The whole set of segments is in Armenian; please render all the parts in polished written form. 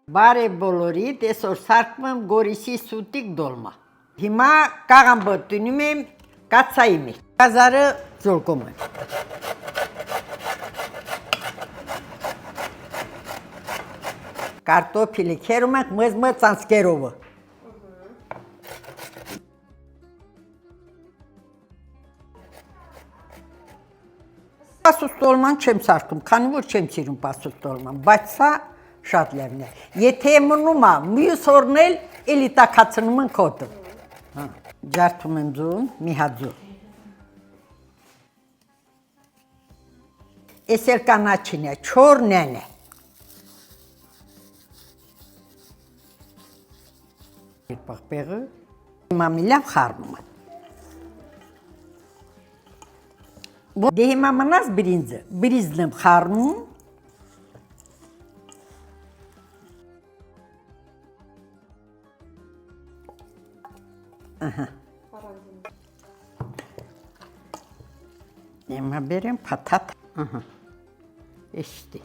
Բարև բոլորիդ, այսօր սարքում եմ Գորիսի սուտիկ դոլմա։ Հիմա կաղամբը տունում եմ կացայի մեջ։ Գազարը ձոլկում եմ։ Կարտոփիլը քերում ենք մեծ ծանցկերովը։ Պասուս դոլման չեմ սարքում, քանի որ չեմ սիրում պասուս դոլման, բայց սա շատ լավն է։ Եթե մնում է, մյուս օրն էլ էլի տաքացնում ենք հոտը։ Ջարդում եմ ձուն, մի հատ ձուն։ Էս էլ կանաչին է, չորնեն է։ Պաղպեղը, հիմա մի լավ խառնում եմ։ Դե հիմա մնաց բրինձը, բրինձն եմ խառնում։ Հիմա բերեմ փաթաթ, էստի։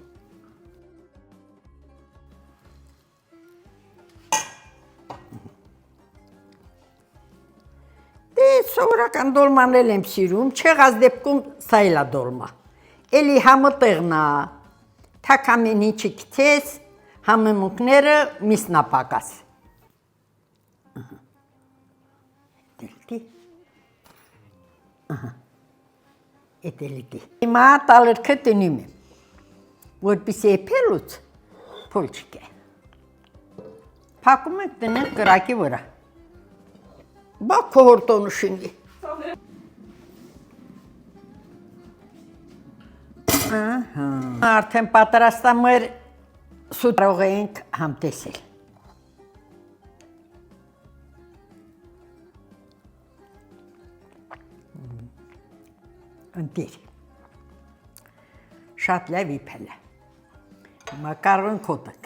Դե սովորական դոլման էլ եմ սիրում, չեղած դեպքում սա էլ է դոլմա։ Էլի համտեղն է, թաքամին ինչի գցես, համեմունքները միսնա պակաս։ Դելտի։ Էդելիտի։ Հիմա տալերքը տնում եմ, որպիսի էպելուց փոլ չկե։ Փակում ենք տնենք կրակի վրա։ Բա քորտոնը շինի։ Արդեն պատրաստա մեր սուտ կարող ենք համտեսել։ Ընտիր, շատ լավ իպել է, հիմա կարող ենք հոտենք։